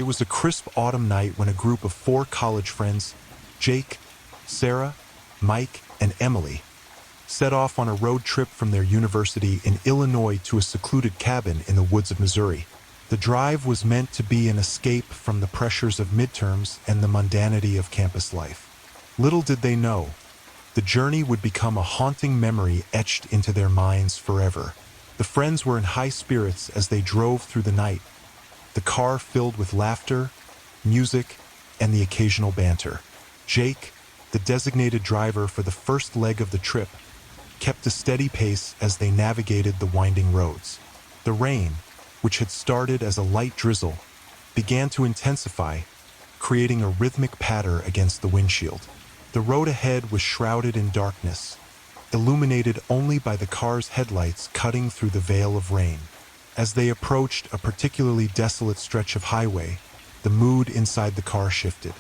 was a crisp autumn night when a group of 4 college friends, Jake, Sarah, Mike, and Emily, set off on a road trip from their university in Illinois to a secluded cabin in the woods of Missouri. The drive was meant to be an escape from the pressures of midterms and the mundanity of campus life. Little did they know, the journey would become a haunting memory etched into their minds forever. The friends were in high spirits as they drove through the night, the car filled with laughter, music, and the occasional banter. Jake, the designated driver for the first leg of the trip, kept a steady pace as they navigated the winding roads. The rain, which had started as a light drizzle, began to intensify, creating a rhythmic patter against the windshield. The road ahead was shrouded in darkness, illuminated only by the car's headlights cutting through the veil of rain. As they approached a particularly desolate stretch of highway, the mood inside the car shifted.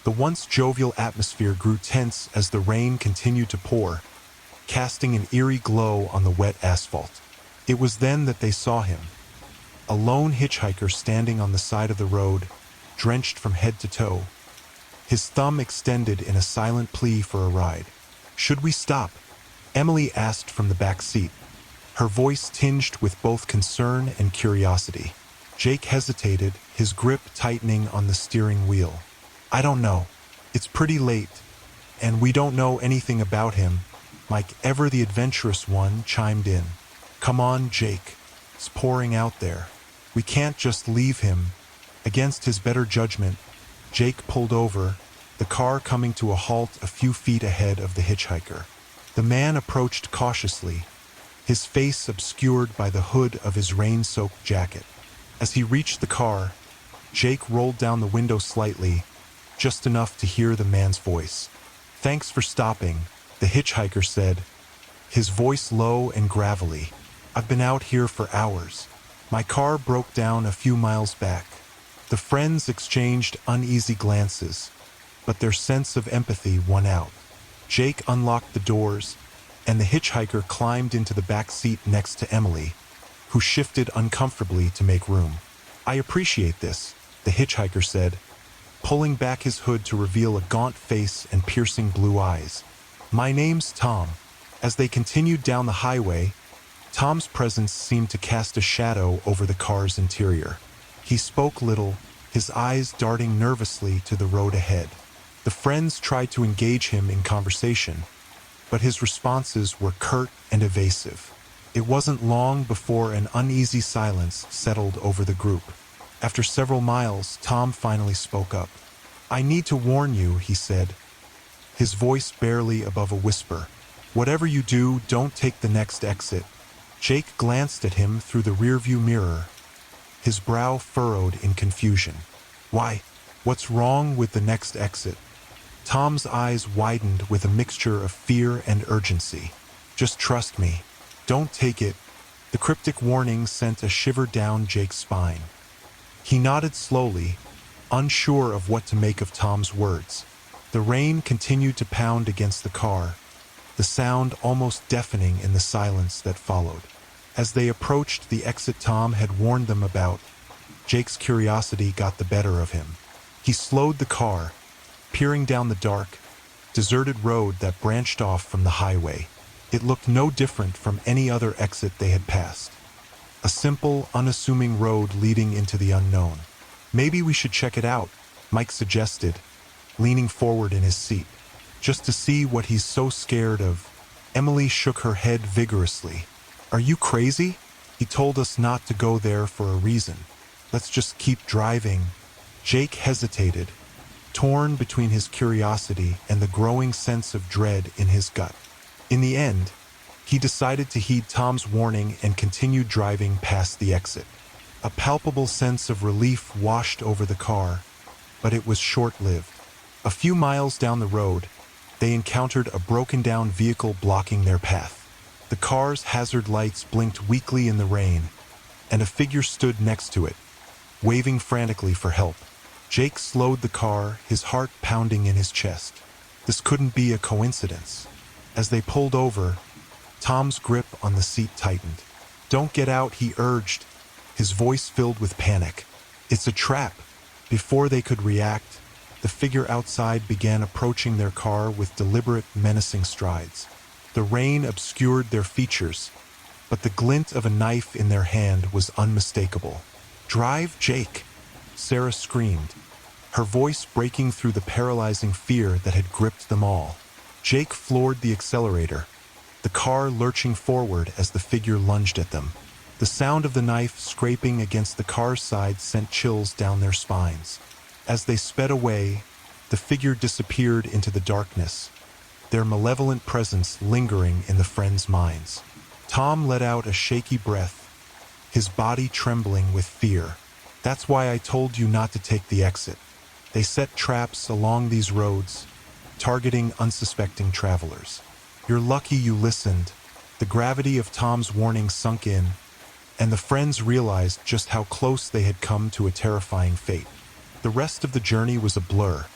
The once jovial atmosphere grew tense as the rain continued to pour, casting an eerie glow on the wet asphalt. It was then that they saw him, a lone hitchhiker standing on the side of the road, drenched from head to toe, his thumb extended in a silent plea for a ride. "Should we stop?" Emily asked from the back seat, her voice tinged with both concern and curiosity. Jake hesitated, his grip tightening on the steering wheel. "I don't know. It's pretty late, and we don't know anything about him," Mike, ever the adventurous one, chimed in. "Come on, Jake. It's pouring out there. We can't just leave him." Against his better judgment, Jake pulled over, the car coming to a halt a few feet ahead of the hitchhiker. The man approached cautiously, his face obscured by the hood of his rain-soaked jacket. As he reached the car, Jake rolled down the window slightly, just enough to hear the man's voice. "Thanks for stopping," the hitchhiker said, his voice low and gravelly. "I've been out here for hours. My car broke down a few miles back." The friends exchanged uneasy glances, but their sense of empathy won out. Jake unlocked the doors, and the hitchhiker climbed into the back seat next to Emily, who shifted uncomfortably to make room. "I appreciate this," the hitchhiker said, pulling back his hood to reveal a gaunt face and piercing blue eyes. "My name's Tom." As they continued down the highway, Tom's presence seemed to cast a shadow over the car's interior. He spoke little, his eyes darting nervously to the road ahead. The friends tried to engage him in conversation, but his responses were curt and evasive. It wasn't long before an uneasy silence settled over the group. After several miles, Tom finally spoke up. "I need to warn you," he said, his voice barely above a whisper. "Whatever you do, don't take the next exit." Jake glanced at him through the rearview mirror, his brow furrowed in confusion. "Why? What's wrong with the next exit?" Tom's eyes widened with a mixture of fear and urgency. "Just trust me. Don't take it." The cryptic warning sent a shiver down Jake's spine. He nodded slowly, unsure of what to make of Tom's words. The rain continued to pound against the car, the sound almost deafening in the silence that followed. As they approached the exit Tom had warned them about, Jake's curiosity got the better of him. He slowed the car, peering down the dark, deserted road that branched off from the highway. It looked no different from any other exit they had passed. A simple, unassuming road leading into the unknown. "Maybe we should check it out," Mike suggested, leaning forward in his seat. "Just to see what he's so scared of." Emily shook her head vigorously. "Are you crazy? He told us not to go there for a reason. Let's just keep driving." Jake hesitated, torn between his curiosity and the growing sense of dread in his gut. In the end, he decided to heed Tom's warning and continued driving past the exit. A palpable sense of relief washed over the car, but it was short-lived. A few miles down the road, they encountered a broken-down vehicle blocking their path. The car's hazard lights blinked weakly in the rain, and a figure stood next to it, waving frantically for help. Jake slowed the car, his heart pounding in his chest. This couldn't be a coincidence. As they pulled over, Tom's grip on the seat tightened. "Don't get out," he urged, his voice filled with panic. "It's a trap. Before they could react, the figure outside began approaching their car with deliberate, menacing strides. The rain obscured their features, but the glint of a knife in their hand was unmistakable. "Drive, Jake!" Sarah screamed, her voice breaking through the paralyzing fear that had gripped them all. Jake floored the accelerator, the car lurching forward as the figure lunged at them. The sound of the knife scraping against the car's side sent chills down their spines. As they sped away, the figure disappeared into the darkness, their malevolent presence lingering in the friends' minds. Tom let out a shaky breath, his body trembling with fear. "That's why I told you not to take the exit. They set traps along these roads, targeting unsuspecting travelers. You're lucky you listened." The gravity of Tom's warning sunk in, and the friends realized just how close they had come to a terrifying fate. The rest of the journey was a blur,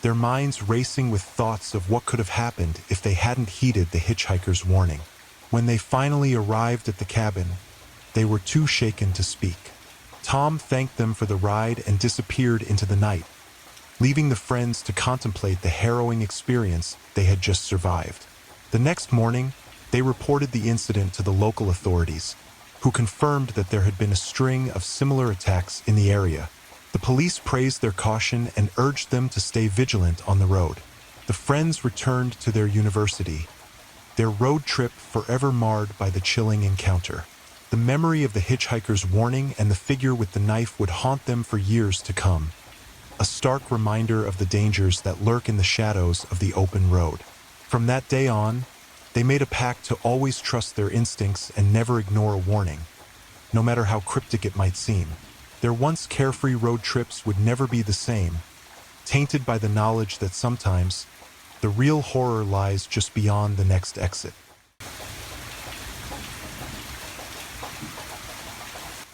their minds racing with thoughts of what could have happened if they hadn't heeded the hitchhiker's warning. When they finally arrived at the cabin, they were too shaken to speak. Tom thanked them for the ride and disappeared into the night, leaving the friends to contemplate the harrowing experience they had just survived. The next morning, they reported the incident to the local authorities, who confirmed that there had been a string of similar attacks in the area. The police praised their caution and urged them to stay vigilant on the road. The friends returned to their university, their road trip forever marred by the chilling encounter. The memory of the hitchhiker's warning and the figure with the knife would haunt them for years to come, a stark reminder of the dangers that lurk in the shadows of the open road. From that day on, they made a pact to always trust their instincts and never ignore a warning, no matter how cryptic it might seem. Their once carefree road trips would never be the same, tainted by the knowledge that sometimes the real horror lies just beyond the next exit.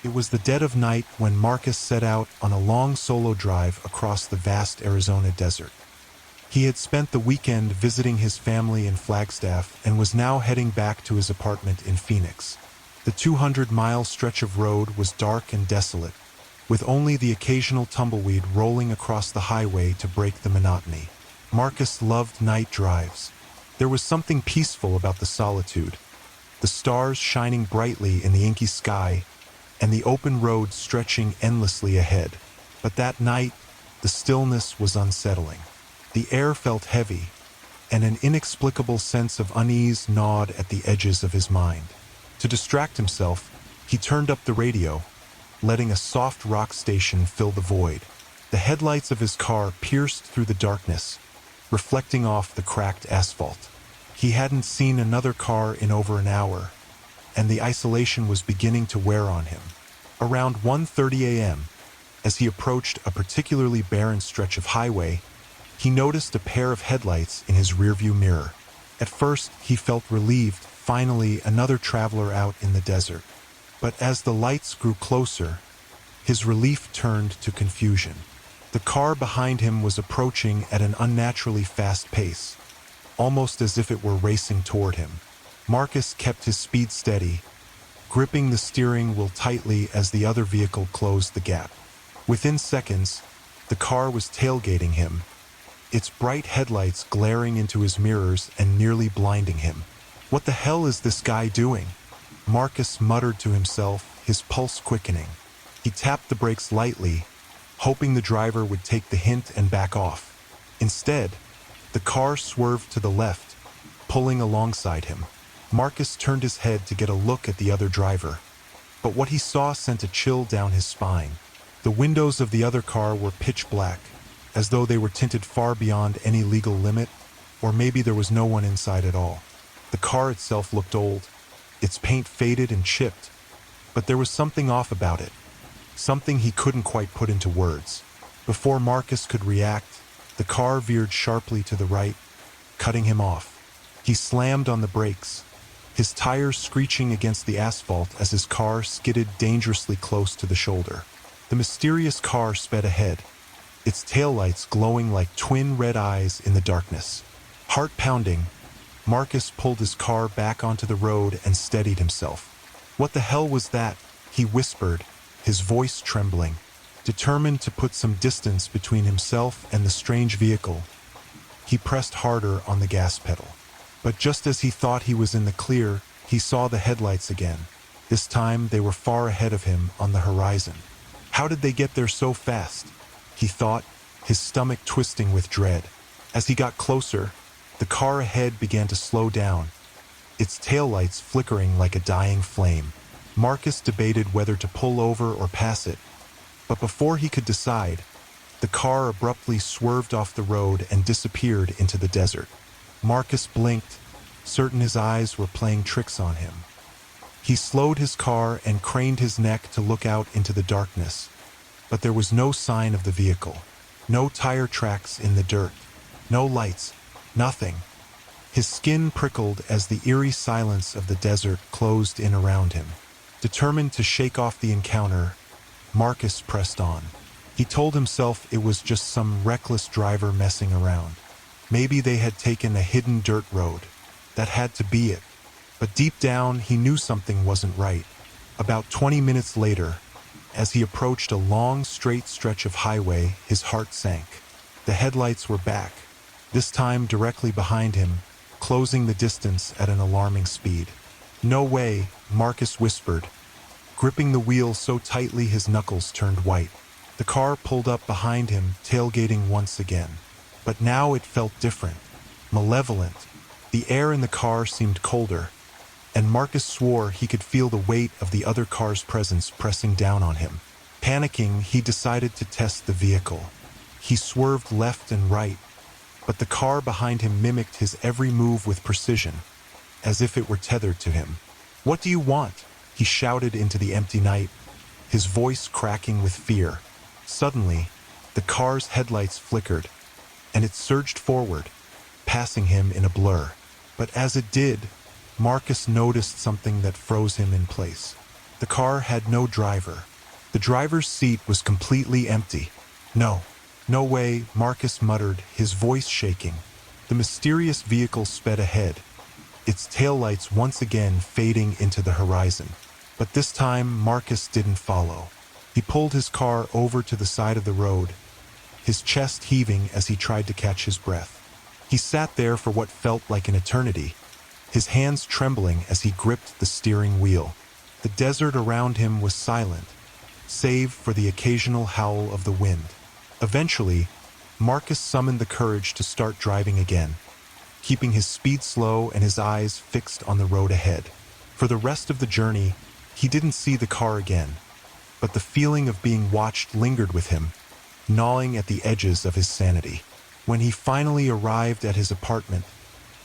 It was the dead of night when Marcus set out on a long solo drive across the vast Arizona desert. He had spent the weekend visiting his family in Flagstaff and was now heading back to his apartment in Phoenix. The 200-mile stretch of road was dark and desolate, with only the occasional tumbleweed rolling across the highway to break the monotony. Marcus loved night drives. There was something peaceful about the solitude, the stars shining brightly in the inky sky, and the open road stretching endlessly ahead. But that night, the stillness was unsettling. The air felt heavy, and an inexplicable sense of unease gnawed at the edges of his mind. To distract himself, he turned up the radio, letting a soft rock station fill the void. The headlights of his car pierced through the darkness, reflecting off the cracked asphalt. He hadn't seen another car in over an hour, and the isolation was beginning to wear on him. Around 1:30 a.m., as he approached a particularly barren stretch of highway, he noticed a pair of headlights in his rearview mirror. At first, he felt relieved, finally another traveler out in the desert. But as the lights grew closer, his relief turned to confusion. The car behind him was approaching at an unnaturally fast pace, almost as if it were racing toward him. Marcus kept his speed steady, gripping the steering wheel tightly as the other vehicle closed the gap. Within seconds, the car was tailgating him, its bright headlights glaring into his mirrors and nearly blinding him. "What the hell is this guy doing?" Marcus muttered to himself, his pulse quickening. He tapped the brakes lightly, hoping the driver would take the hint and back off. Instead, the car swerved to the left, pulling alongside him. Marcus turned his head to get a look at the other driver, but what he saw sent a chill down his spine. The windows of the other car were pitch black, as though they were tinted far beyond any legal limit, or maybe there was no one inside at all. The car itself looked old, its paint faded and chipped, but there was something off about it, something he couldn't quite put into words. Before Marcus could react, the car veered sharply to the right, cutting him off. He slammed on the brakes, his tires screeching against the asphalt as his car skidded dangerously close to the shoulder. The mysterious car sped ahead, its taillights glowing like twin red eyes in the darkness. Heart pounding, Marcus pulled his car back onto the road and steadied himself. "What the hell was that?" he whispered, his voice trembling. Determined to put some distance between himself and the strange vehicle, he pressed harder on the gas pedal. But just as he thought he was in the clear, he saw the headlights again. This time they were far ahead of him on the horizon. How did they get there so fast? He thought, his stomach twisting with dread. As he got closer, the car ahead began to slow down, its taillights flickering like a dying flame. Marcus debated whether to pull over or pass it, but before he could decide, the car abruptly swerved off the road and disappeared into the desert. Marcus blinked, certain his eyes were playing tricks on him. He slowed his car and craned his neck to look out into the darkness, but there was no sign of the vehicle. No tire tracks in the dirt. No lights. Nothing. His skin prickled as the eerie silence of the desert closed in around him. Determined to shake off the encounter, Marcus pressed on. He told himself it was just some reckless driver messing around. Maybe they had taken a hidden dirt road. That had to be it. But deep down, he knew something wasn't right. About 20 minutes later, as he approached a long, straight stretch of highway, his heart sank. The headlights were back, this time directly behind him, closing the distance at an alarming speed. "No way," Marcus whispered, gripping the wheel so tightly his knuckles turned white. The car pulled up behind him, tailgating once again. But now it felt different, malevolent. The air in the car seemed colder, and Marcus swore he could feel the weight of the other car's presence pressing down on him. Panicking, he decided to test the vehicle. He swerved left and right, but the car behind him mimicked his every move with precision, as if it were tethered to him. "What do you want?" he shouted into the empty night, his voice cracking with fear. Suddenly, the car's headlights flickered, and it surged forward, passing him in a blur. But as it did, Marcus noticed something that froze him in place. The car had no driver. The driver's seat was completely empty. No way," Marcus muttered, his voice shaking. The mysterious vehicle sped ahead, its taillights once again fading into the horizon. But this time, Marcus didn't follow. He pulled his car over to the side of the road, his chest heaving as he tried to catch his breath. He sat there for what felt like an eternity, his hands trembling as he gripped the steering wheel. The desert around him was silent, save for the occasional howl of the wind. Eventually, Marcus summoned the courage to start driving again, keeping his speed slow and his eyes fixed on the road ahead. For the rest of the journey, he didn't see the car again, but the feeling of being watched lingered with him, gnawing at the edges of his sanity. When he finally arrived at his apartment,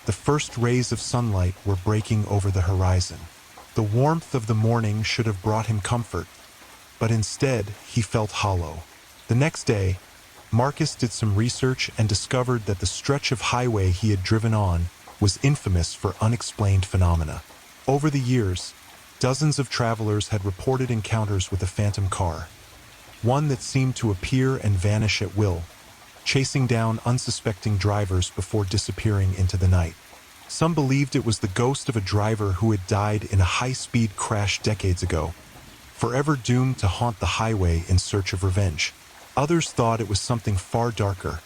the first rays of sunlight were breaking over the horizon. The warmth of the morning should have brought him comfort, but instead he felt hollow. The next day, Marcus did some research and discovered that the stretch of highway he had driven on was infamous for unexplained phenomena. Over the years, dozens of travelers had reported encounters with a phantom car, one that seemed to appear and vanish at will, chasing down unsuspecting drivers before disappearing into the night. Some believed it was the ghost of a driver who had died in a high-speed crash decades ago, forever doomed to haunt the highway in search of revenge. Others thought it was something far darker,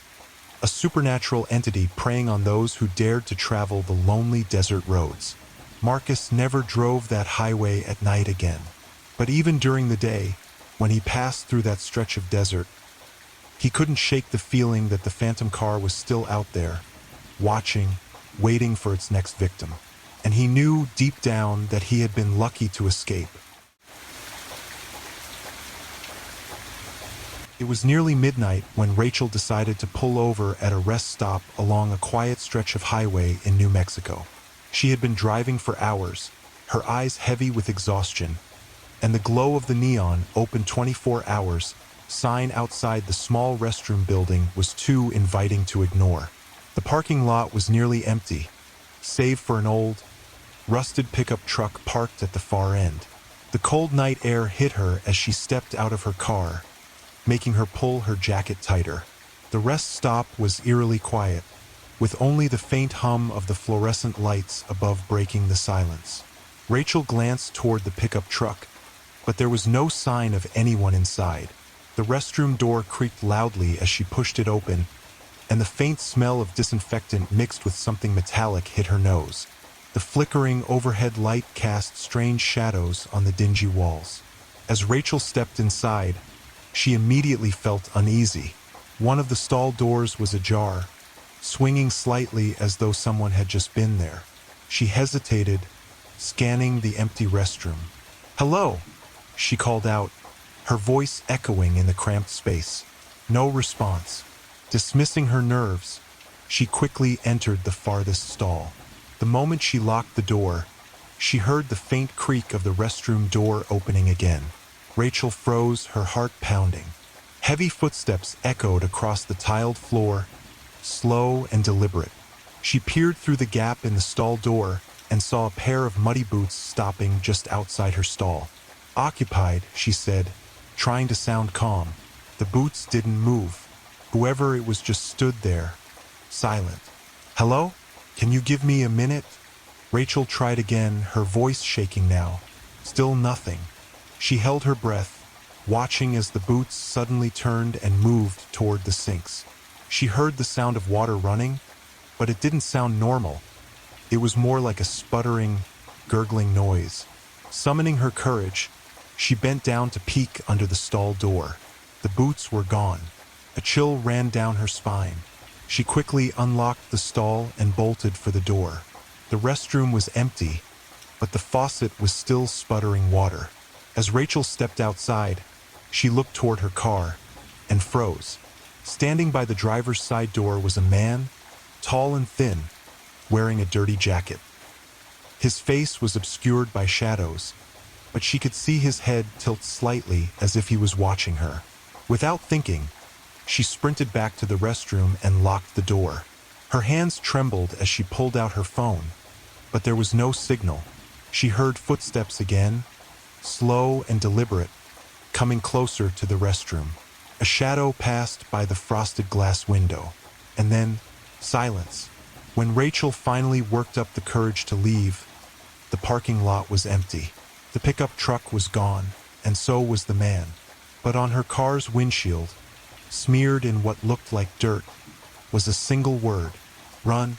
a supernatural entity preying on those who dared to travel the lonely desert roads. Marcus never drove that highway at night again. But even during the day, when he passed through that stretch of desert, he couldn't shake the feeling that the phantom car was still out there, watching, waiting for its next victim. And he knew deep down that he had been lucky to escape. It was nearly midnight when Rachel decided to pull over at a rest stop along a quiet stretch of highway in New Mexico. She had been driving for hours, her eyes heavy with exhaustion, and the glow of the neon, open 24 hours, sign outside the small restroom building was too inviting to ignore. The parking lot was nearly empty, save for an old, rusted pickup truck parked at the far end. The cold night air hit her as she stepped out of her car, making her pull her jacket tighter. The rest stop was eerily quiet, with only the faint hum of the fluorescent lights above breaking the silence. Rachel glanced toward the pickup truck, but there was no sign of anyone inside. The restroom door creaked loudly as she pushed it open, and the faint smell of disinfectant mixed with something metallic hit her nose. The flickering overhead light cast strange shadows on the dingy walls. As Rachel stepped inside, she immediately felt uneasy. One of the stall doors was ajar, swinging slightly as though someone had just been there. She hesitated, scanning the empty restroom. "Hello," she called out, her voice echoing in the cramped space. No response. Dismissing her nerves, she quickly entered the farthest stall. The moment she locked the door, she heard the faint creak of the restroom door opening again. Rachel froze, her heart pounding. Heavy footsteps echoed across the tiled floor, slow and deliberate. She peered through the gap in the stall door and saw a pair of muddy boots stopping just outside her stall. "Occupied," she said, trying to sound calm. The boots didn't move. Whoever it was just stood there, silent. "Hello? Can you give me a minute?" Rachel tried again, her voice shaking now. Still nothing. She held her breath, watching as the boots suddenly turned and moved toward the sinks. She heard the sound of water running, but it didn't sound normal. It was more like a sputtering, gurgling noise. Summoning her courage, she bent down to peek under the stall door. The boots were gone. A chill ran down her spine. She quickly unlocked the stall and bolted for the door. The restroom was empty, but the faucet was still sputtering water. As Rachel stepped outside, she looked toward her car and froze. Standing by the driver's side door was a man, tall and thin, wearing a dirty jacket. His face was obscured by shadows, but she could see his head tilt slightly as if he was watching her. Without thinking, she sprinted back to the restroom and locked the door. Her hands trembled as she pulled out her phone, but there was no signal. She heard footsteps again, slow and deliberate, coming closer to the restroom. A shadow passed by the frosted glass window, and then silence. When Rachel finally worked up the courage to leave, the parking lot was empty. The pickup truck was gone, and so was the man. But on her car's windshield, smeared in what looked like dirt, was a single word: run.